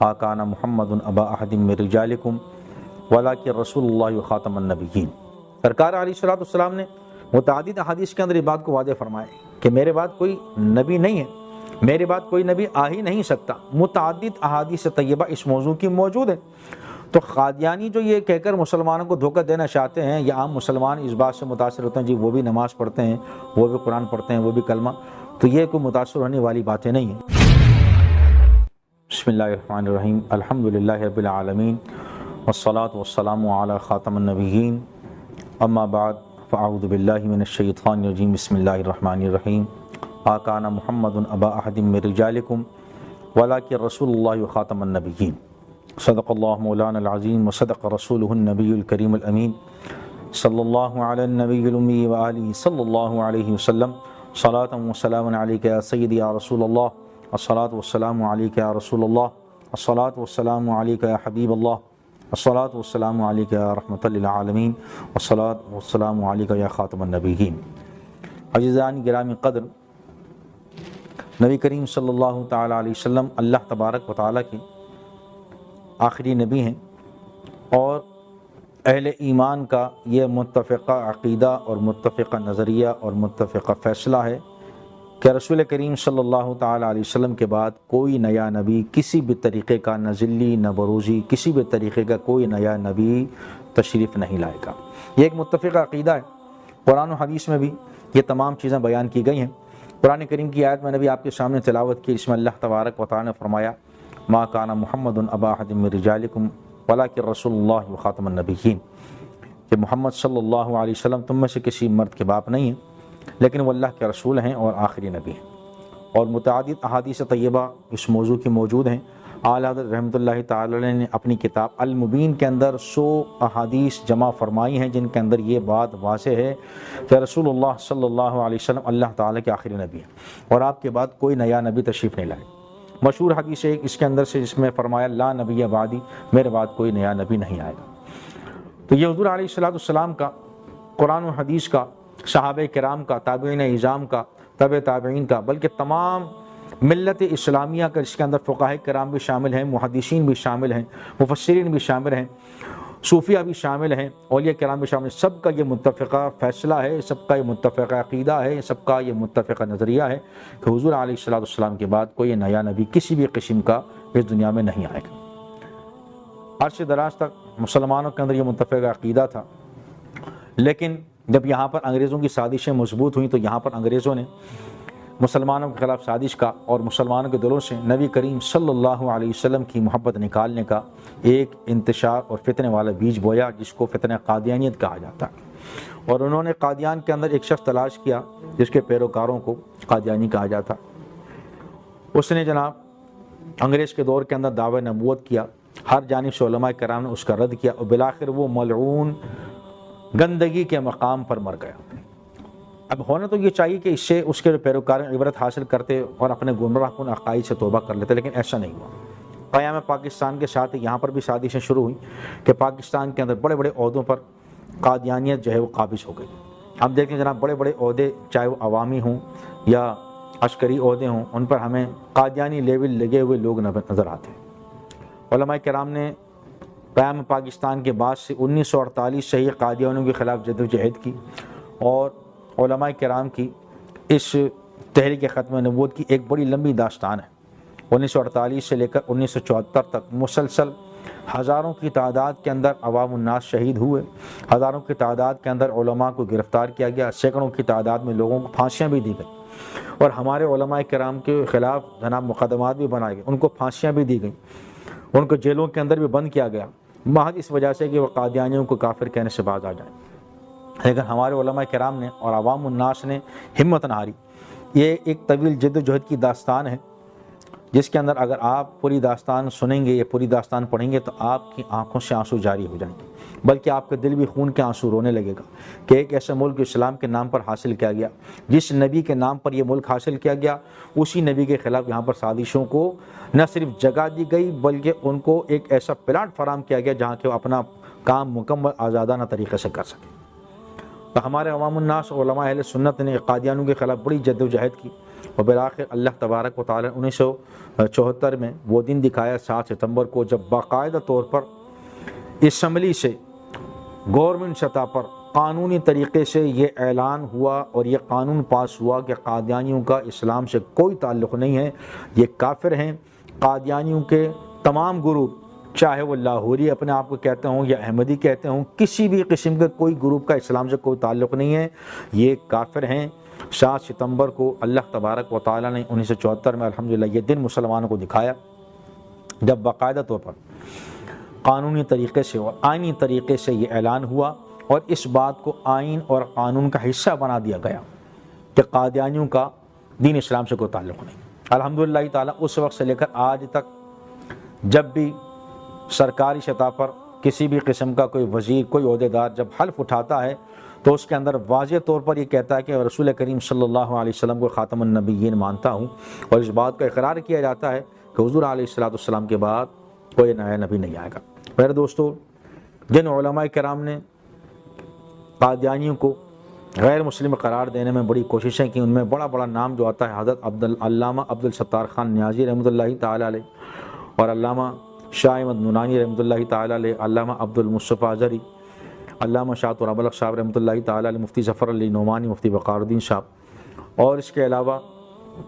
آکانا محمد ابا احد من رجالکم ولکن رسول اللہ خاتم النبیین۔ سرکار علیہ الصلوۃ والسلام نے متعدد احادیث کے اندر یہ بات کو واضح فرمایا کہ میرے بعد کوئی نبی نہیں ہے، میرے بعد کوئی نبی آ ہی نہیں سکتا۔ متعدد احادیث طیبہ اس موضوع کی موجود ہیں۔ تو قادیانی جو یہ کہہ کر مسلمانوں کو دھوکہ دینا چاہتے ہیں، یا عام مسلمان اس بات سے متاثر ہوتے ہیں جی وہ بھی نماز پڑھتے ہیں، وہ بھی قرآن پڑھتے ہیں، وہ بھی کلمہ، تو یہ کوئی متاثر ہونے والی باتیں نہیں ہیں۔ بسم اللہ الرحمن الرحیم، الحمدللہ رب العالمین، والصلاة والسلام علی خاتم النبیین، اما بعد فاعوذ باللہ من الشیطان الرجیم، بسم اللہ الرحمن الرحیم۔ آکانا محمد ابا احد من رجالکم ولکن رسول اللہ خاتم النبیین۔ صدق اللہ مولانا العظیم وصدق رسولہ النبی الکریم الامین، صلی اللہ علی النبی الامی وآلہ صلی اللہ علیہ وسلم۔ صلاۃ و سلام علیک یا سیدی یا رسول اللہ، الصلاۃ والسلام علیک یا رسول اللہ، الصلاۃ والسلام علیک یا حبیب اللہ، الصلاۃ والسلام علیک یا رحمۃ للعالمین، الصلاۃ والسلام علیک یا خاتم النبیین۔ عزیزان گرامی قدر، نبی کریم صلی اللہ تعالیٰ علیہ وسلم اللہ تبارک و تعالیٰ کے آخری نبی ہیں، اور اہل ایمان کا یہ متفقہ عقیدہ اور متفقہ نظریہ اور متفقہ فیصلہ ہے کہ رسول کریم صلی اللہ تعالیٰ علیہ وسلم کے بعد کوئی نیا نبی کسی بھی طریقے کا، نہ ذلی نہ بروزی، کسی بھی طریقے کا کوئی نیا نبی تشریف نہیں لائے گا۔ یہ ایک متفقہ عقیدہ ہے۔ قرآن و حدیث میں بھی یہ تمام چیزیں بیان کی گئی ہیں۔ قرآن کریم کی آیت میں نے بھی آپ کے سامنے تلاوت کی، اس میں اللہ تبارک و تعالیٰ نے فرمایا ما کان محمد ابا احد من رجالکم ولکن رسول اللہ خاتم النبیین، کہ محمد صلی اللہ علیہ وسلم تم میں سے کسی مرد کے باپ نہیں ہیں، لیکن وہ اللہ کے رسول ہیں اور آخری نبی ہیں۔ اور متعدد احادیث طیبہ اس موضوع کی موجود ہیں۔ اعلیٰ حضرت رحمۃ اللہ تعالی علیہ نے اپنی کتاب المبین کے اندر 100 احادیث جمع فرمائی ہیں، جن کے اندر یہ بات واضح ہے کہ رسول اللہ صلی اللہ علیہ وسلم اللہ تعالیٰ کے آخری نبی ہیں، اور آپ کے بعد کوئی نیا نبی تشریف نہیں لائے۔ مشہور حدیث ہے اس کے اندر سے، جس میں فرمایا لا نبی بعدی، میرے بعد کوئی نیا نبی نہیں آئے گا۔ تو یہ حضور علیہ الصلوۃ والسلام کا، قرآن و حدیث کا، صحابہ کرام کا، تابعین اعظام کا، تبع تابعین کا، بلکہ تمام ملت اسلامیہ کا، اس کے اندر فقہاء کرام بھی شامل ہیں، محدثین بھی شامل ہیں، مفسرین بھی شامل ہیں، صوفیہ بھی شامل ہیں، اولیاء کرام بھی شامل ہیں، سب کا یہ متفقہ فیصلہ ہے، سب کا یہ متفقہ عقیدہ ہے، سب کا یہ متفقہ نظریہ ہے کہ حضور علیہ الصلوۃ والسلام کے بعد کوئی نیا نبی کسی بھی قسم کا اس دنیا میں نہیں آئے گا۔ عرصے دراز تک مسلمانوں کے اندر یہ متفقہ عقیدہ تھا، لیکن جب یہاں پر انگریزوں کی سازشیں مضبوط ہوئیں تو یہاں پر انگریزوں نے مسلمانوں کے خلاف سازش کا اور مسلمانوں کے دلوں سے نبی کریم صلی اللہ علیہ وسلم کی محبت نکالنے کا ایک انتشار اور فتنے والا بیج بویا، جس کو فتنہ قادیانیت کہا جاتا ہے۔ اور انہوں نے قادیان کے اندر ایک شخص تلاش کیا جس کے پیروکاروں کو قادیانی کہا جاتا۔ اس نے جناب انگریز کے دور کے اندر دعوی نبوت کیا، ہر جانب سے علماء کرام نے اس کا رد کیا، اور بالآخر وہ ملعون گندگی کے مقام پر مر گیا۔ اب ہونا تو یہ چاہیے کہ اس سے اس کے پیروکار عبرت حاصل کرتے اور اپنے گمراہ کن عقائد سے توبہ کر لیتے، لیکن ایسا نہیں ہوا۔ قیام پاکستان کے ساتھ یہاں پر بھی سازشیں شروع ہوئیں کہ پاکستان کے اندر بڑے بڑے عہدوں پر قادیانیت جو ہے وہ قابض ہو گئی۔ ہم دیکھیں جناب بڑے بڑے عہدے، چاہے وہ عوامی ہوں یا عسکری عہدے ہوں، ان پر ہمیں قادیانی لیول لگے ہوئے لوگ نظر آتے ہیں۔ علماء کرام نے قیام پاکستان کے بعد سے 1948 سے ہی قادیانیوں کے خلاف جدوجہد کی، اور علماء کرام کی اس تحریک ختم نبوت کی ایک بڑی لمبی داستان ہے۔ 1948 سے لے کر 1974 تک مسلسل ہزاروں کی تعداد کے اندر عوام الناس شہید ہوئے، ہزاروں کی تعداد کے اندر علماء کو گرفتار کیا گیا، سینکڑوں کی تعداد میں لوگوں کو پھانسیاں بھی دی گئیں، اور ہمارے علماء کرام کے خلاف جناب مقدمات بھی بنائے گئے، ان کو پھانسیاں بھی دی گئیں، ان کو جیلوں کے اندر بھی بند کیا گیا، محض اس وجہ سے کہ وہ قادیانیوں کو کافر کہنے سے باز آ جائیں۔ لیکن ہمارے علماء کرام نے اور عوام الناس نے ہمت نہ ہاری۔ یہ ایک طویل جد و جہد کی داستان ہے، جس کے اندر اگر آپ پوری داستان سنیں گے یا پوری داستان پڑھیں گے تو آپ کی آنکھوں سے آنسو جاری ہو جائیں گے، بلکہ آپ کا دل بھی خون کے آنسو رونے لگے گا کہ ایک ایسا ملک اسلام کے نام پر حاصل کیا گیا، جس نبی کے نام پر یہ ملک حاصل کیا گیا، اسی نبی کے خلاف یہاں پر سازشوں کو نہ صرف جگہ دی گئی بلکہ ان کو ایک ایسا پلاٹ فراہم کیا گیا جہاں کہ وہ اپنا کام مکمل آزادانہ طریقے سے کر سکیں۔ تو ہمارے عوام الناس علماء اہل سنت نے قادیانیوں کے خلاف بڑی جد و جہد کی، اور بالآخر اللہ تبارک و تعالی نے 1974 میں وہ دن دکھایا 7 ستمبر کو، جب باقاعدہ طور پر اسمبلی سے گورنمنٹ سطح پر قانونی طریقے سے یہ اعلان ہوا اور یہ قانون پاس ہوا کہ قادیانیوں کا اسلام سے کوئی تعلق نہیں ہے، یہ کافر ہیں۔ قادیانیوں کے تمام گروپ، چاہے وہ لاہوری اپنے آپ کو کہتے ہوں یا احمدی کہتے ہوں، کسی بھی قسم کے کوئی گروپ کا اسلام سے کوئی تعلق نہیں ہے، یہ کافر ہیں۔ 7 ستمبر کو اللہ تبارک و تعالیٰ نے 1974 میں الحمدللہ یہ دن مسلمانوں کو دکھایا، جب باقاعدہ طور پر قانونی طریقے سے اور آئینی طریقے سے یہ اعلان ہوا اور اس بات کو آئین اور قانون کا حصہ بنا دیا گیا کہ قادیانیوں کا دین اسلام سے کوئی تعلق نہیں۔ الحمدللہ تعالیٰ اس وقت سے لے کر آج تک جب بھی سرکاری سطح پر کسی بھی قسم کا کوئی وزیر، کوئی عہدیدار جب حلف اٹھاتا ہے تو اس کے اندر واضح طور پر یہ کہتا ہے کہ رسول کریم صلی اللہ علیہ وسلم کو خاتم النبیین مانتا ہوں، اور اس بات کا اقرار کیا جاتا ہے کہ حضور علیہ السلام کے بعد کوئی نیا نبی نہیں آئے گا۔ میرے دوستو، جن علماء کرام نے قادیانیوں کو غیر مسلم قرار دینے میں بڑی کوششیں کی، ان میں بڑا نام جو آتا ہے حضرت علامہ عبدالستار خان نیازی رحمۃ اللہ تعالیٰ علیہ، اور علامہ شاہ احمد نورانی رحمۃ اللہ تعالیٰ علیہ، علامہ عبدالمصطفیٰ ازہری، علامہ شاہ طراب الحق صاحب رحمۃ اللہ تعالیٰ علیہ، مفتی ظفر علی نعمانی، مفتی وقار الدین صاحب، اور اس کے علاوہ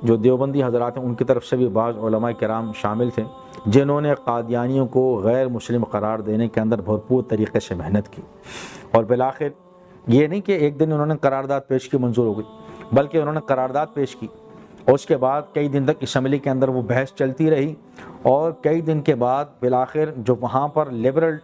جو دیوبندی حضرات ہیں ان کی طرف سے بھی بعض علماء کرام شامل تھے جنہوں نے قادیانیوں کو غیر مسلم قرار دینے کے اندر بھرپور طریقے سے محنت کی، اور بالآخر یہ نہیں کہ ایک دن انہوں نے قرارداد پیش کی منظور ہو گئی، بلکہ انہوں نے قرارداد پیش کی اور اس کے بعد کئی دن تک اسمبلی کے اندر وہ بحث چلتی رہی، اور کئی دن کے بعد بالآخر جو وہاں پر لبرل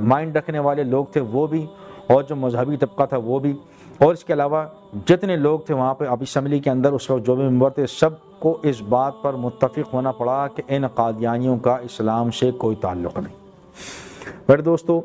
مائنڈ رکھنے والے لوگ تھے وہ بھی، اور جو مذہبی طبقہ تھا وہ بھی، اور اس کے علاوہ جتنے لوگ تھے وہاں پہ اب اسمبلی کے اندر اس وقت جو بھی ممبر تھے، سب کو اس بات پر متفق ہونا پڑا کہ ان قادیانیوں کا اسلام سے کوئی تعلق نہیں۔ میرے دوستو،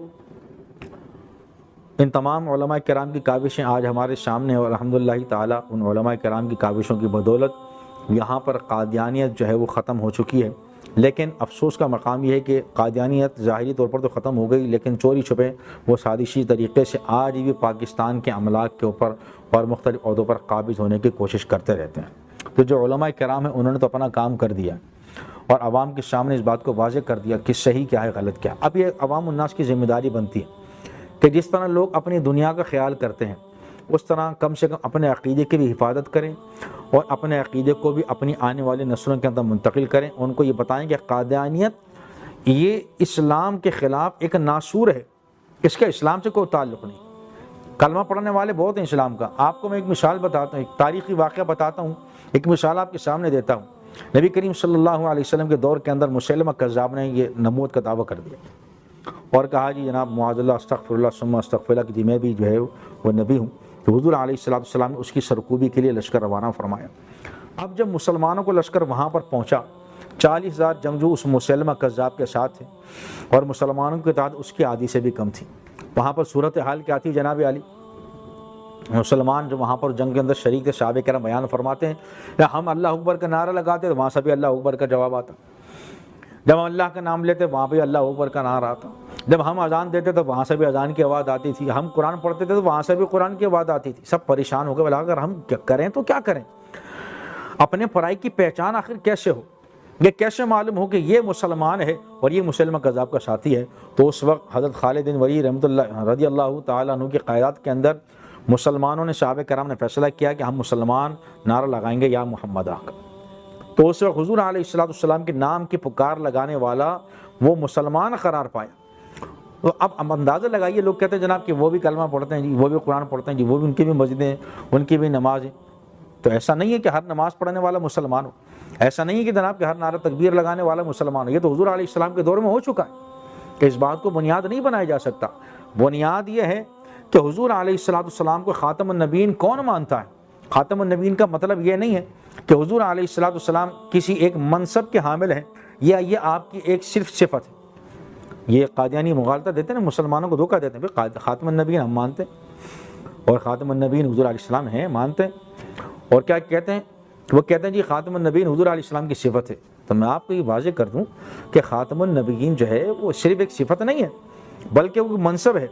ان تمام علماء کرام کی کاوشیں آج ہمارے سامنے، اور الحمدللہ تعالیٰ ان علماء کرام کی کاوشوں کی بدولت یہاں پر قادیانیت جو ہے وہ ختم ہو چکی ہے۔ لیکن افسوس کا مقام یہ ہے کہ قادیانیت ظاہری طور پر تو ختم ہو گئی، لیکن چوری چھپے وہ سازشی طریقے سے آج بھی پاکستان کے املاک کے اوپر اور مختلف عہدوں پر قابض ہونے کی کوشش کرتے رہتے ہیں۔ تو جو علماء کرام ہیں انہوں نے تو اپنا کام کر دیا اور عوام کے سامنے اس بات کو واضح کر دیا کہ صحیح کیا ہے، غلط کیا ہے۔ اب یہ عوام الناس کی ذمہ داری بنتی ہے کہ جس طرح لوگ اپنی دنیا کا خیال کرتے ہیں اس طرح کم سے کم اپنے عقیدے کی بھی حفاظت کریں، اور اپنے عقیدے کو بھی اپنی آنے والی نسلوں کے اندر منتقل کریں۔ ان کو یہ بتائیں کہ قادیانیت یہ اسلام کے خلاف ایک ناسور ہے، اس کا اسلام سے کوئی تعلق نہیں۔ کلمہ پڑھنے والے بہت ہیں اسلام کا۔ آپ کو میں ایک مثال بتاتا ہوں، ایک تاریخی واقعہ بتاتا ہوں، ایک مثال آپ کے سامنے دیتا ہوں۔ نبی کریم صلی اللہ علیہ وسلم کے دور کے اندر مسیلمہ کذاب نے یہ نبوت کا دعویٰ کر دیا اور کہا جی جناب معاذ اللہ استغفر اللہ ثم استغفر اللہ کہ جی میں بھی جو ہے وہ نبی ہوں۔ تو حضور علیہ السلام نے اس کی سرکوبی کے لیے لشکر روانہ فرمایا۔ اب جب مسلمانوں کو لشکر وہاں پر پہنچا، 40,000 جنگجو اس مسلمہ کذاب کے ساتھ تھے، اور مسلمانوں کی تعداد اس کی آدھی سے بھی کم تھی۔ وہاں پر صورتحال کیا تھی جناب علی؟ مسلمان جو وہاں پر جنگ کے اندر شریک تھے، صحابہ کرام بیان فرماتے ہیں ہم اللہ اکبر کا نعرہ لگاتے تو وہاں سے بھی اللہ اکبر کا جواب آتا، جب ہم اللہ کا نام لیتے وہاں بھی اللہ اکبر کا نعرہ آتا، جب ہم اذان دیتے تو وہاں سے بھی اذان کی آواز آتی تھی، ہم قرآن پڑھتے تھے تو وہاں سے بھی قرآن کی آواز آتی تھی۔ سب پریشان ہو گئے، بلا اگر ہم کریں تو کیا کریں، اپنے پرائی کی پہچان آخر کیسے ہو، یہ کیسے معلوم ہو کہ یہ مسلمان ہے اور یہ مسلمہ کذاب کا ساتھی ہے؟ تو اس وقت حضرت خالد بن ولید رضی اللہ تعالیٰ عنہ کی قیادت کے اندر مسلمانوں نے، صحابہ کرام نے فیصلہ کیا کہ ہم مسلمان نعرہ لگائیں گے یا محمد آقا۔ تو اس وقت حضور علیہ السلام کے نام کی پکار لگانے والا وہ مسلمان قرار پایا۔ تو اب اندازہ لگائیے، لوگ کہتے ہیں جناب کہ وہ بھی کلمہ پڑھتے ہیں جی، وہ بھی قرآن پڑھتے ہیں جی، وہ بھی ان کی بھی مسجدیں، ان کی بھی نماز ہے۔ تو ایسا نہیں ہے کہ ہر نماز پڑھنے والا مسلمان ہو، ایسا نہیں ہے کہ جناب کہ ہر نعرہ تکبیر لگانے والا مسلمان ہو۔ یہ تو حضور علیہ السلام کے دور میں ہو چکا ہے کہ اس بات کو بنیاد نہیں بنایا جا سکتا۔ بنیاد یہ ہے کہ حضور علیہ السلام کو خاتم النبیین کون مانتا ہے؟ خاتم النبیین کا مطلب یہ نہیں ہے کہ حضور علیہ السلام کسی ایک منصب کے حامل ہیں یا یہ آپ کی ایک صرف صفت ہے۔ یہ قادیانی مغالطہ دیتے ہیں، مسلمانوں کو دھوکہ دیتے ہیں۔ خاتم النبیین ہم مانتے ہیں اور خاتم النبیین حضور علیہ السلام ہیں، مانتے ہیں، اور کیا کہتے ہیں؟ وہ کہتے ہیں جی خاتم النبیین حضور علیہ السلام کی صفت ہے۔ تو میں آپ کو یہ واضح کر دوں کہ خاتم النبیین جو ہے وہ صرف ایک صفت نہیں ہے، بلکہ وہ منصب ہے،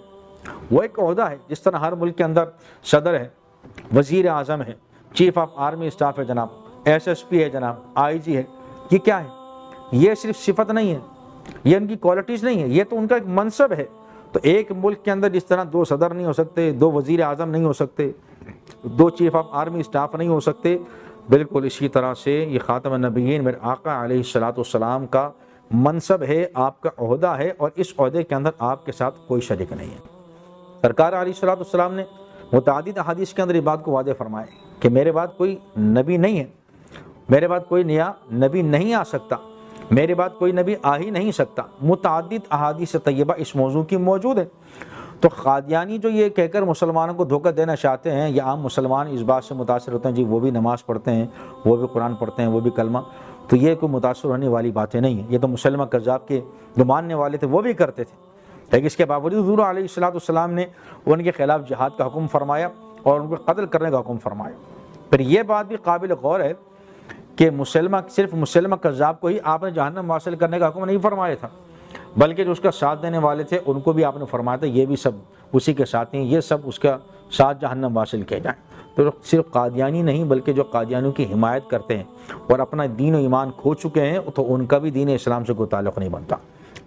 وہ ایک عہدہ ہے۔ جس طرح ہر ملک کے اندر صدر ہے، وزیر اعظم ہے، چیف آف آرمی اسٹاف ہے جناب، SSP ہے جناب, IG ہے, یہ کیا ہے؟ یہ صرف صفت نہیں ہے, یہ ان کی کوالٹیز نہیں ہے, یہ تو ان کا ایک منصب ہے. تو ایک ملک کے اندر جس طرح 2 صدر نہیں ہو سکتے, 2 وزیر اعظم نہیں ہو سکتے, 2 چیف آف آرمی اسٹاف نہیں ہو سکتے, بالکل اسی طرح سے یہ خاتم النبیین میرے آقا علیہ الصلوۃ والسلام کا منصب ہے, آپ کا عہدہ ہے, اور اس عہدے کے اندر آپ کے ساتھ کوئی شریک نہیں ہے. سرکار علیہ الصلوۃ والسلام نے متعدد احادیث کے اندر یہ بات کو واضح فرمایا کہ میرے بعد کوئی نبی نہیں ہے, میرے بعد کوئی نیا نبی نہیں آ سکتا, میرے بعد کوئی نبی آ ہی نہیں سکتا. متعدد احادیث طیبہ اس موضوع کی موجود ہے. تو قادیانی جو یہ کہہ کر مسلمانوں کو دھوکہ دینا چاہتے ہیں, یا عام مسلمان اس بات سے متاثر ہوتے ہیں جی وہ بھی نماز پڑھتے ہیں, وہ بھی قرآن پڑھتے ہیں, وہ بھی کلمہ, تو یہ کوئی متاثر ہونے والی باتیں نہیں ہیں. یہ تو مسلمہ کذاب کے جو ماننے والے تھے وہ بھی کرتے تھے, لیکن اس کے باوجود حضور علیہ الصلوۃ والسلام نے ان کے خلاف جہاد کا حکم فرمایا اور ان کو قتل کرنے کا حکم فرمایا. پھر یہ بات بھی قابل غور ہے کہ صرف مسلمہ کذاب کو ہی آپ نے جہنم حاصل کرنے کا حکم نہیں فرمایا تھا, بلکہ جو اس کا ساتھ دینے والے تھے ان کو بھی آپ نے فرمایا تھا یہ بھی سب اسی کے ساتھ ہیں, یہ سب اس کا ساتھ جہنم حاصل کیے جائیں. تو صرف قادیانی نہیں بلکہ جو قادیانیوں کی حمایت کرتے ہیں اور اپنا دین و ایمان کھو چکے ہیں, تو ان کا بھی دین اسلام سے کوئی تعلق نہیں بنتا.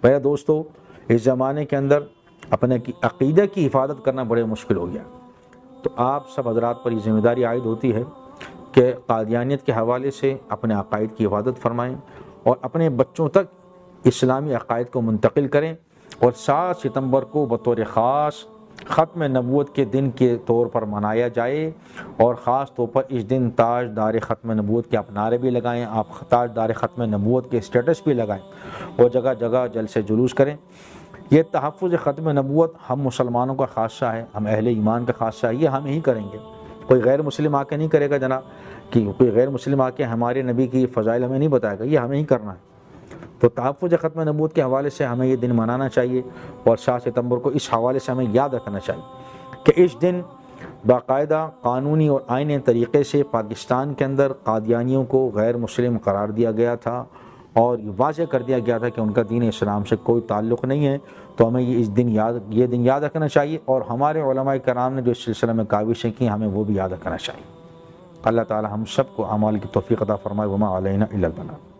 میرے دوستو, اس زمانے کے اندر اپنے عقیدے کی حفاظت کرنا بڑے مشکل ہو گیا. تو آپ سب حضرات پر یہ ذمہ داری عائد ہوتی ہے کہ قادیانیت کے حوالے سے اپنے عقائد کی حفاظت فرمائیں اور اپنے بچوں تک اسلامی عقائد کو منتقل کریں, اور 7 ستمبر کو بطور خاص ختم نبوت کے دن کے طور پر منایا جائے, اور خاص طور پر اس دن تاجدار ختم نبوت کے آپ نعرے بھی لگائیں, آپ تاجدار ختم نبوت کے اسٹیٹس بھی لگائیں, اور جگہ جگہ جلسے جلوس کریں. یہ تحفظ ختم نبوت ہم مسلمانوں کا خاصہ ہے, ہم اہل ایمان کا خاصہ ہے, یہ ہم ہی کریں گے. کوئی غیر مسلم آ کے نہیں کرے گا جناب, کہ کوئی غیر مسلم آ کے ہمارے نبی کی فضائل ہمیں نہیں بتائے گا, یہ ہمیں ہی کرنا ہے. تو تحفظ ختم نبوت کے حوالے سے ہمیں یہ دن منانا چاہیے, اور 7 ستمبر کو اس حوالے سے ہمیں یاد رکھنا چاہیے کہ اس دن باقاعدہ قانونی اور آئینی طریقے سے پاکستان کے اندر قادیانیوں کو غیر مسلم قرار دیا گیا تھا, اور یہ واضح کر دیا گیا تھا کہ ان کا دین اسلام سے کوئی تعلق نہیں ہے. تو ہمیں یہ دن یاد رکھنا چاہیے, اور ہمارے علماء کرام نے جو اس سلسلے میں کاوشیں کی ہمیں وہ بھی یاد رکھنا چاہیے. اللہ تعالی ہم سب کو اعمال کی توفیق عطا فرمائے. وما علینا الا البلاغ.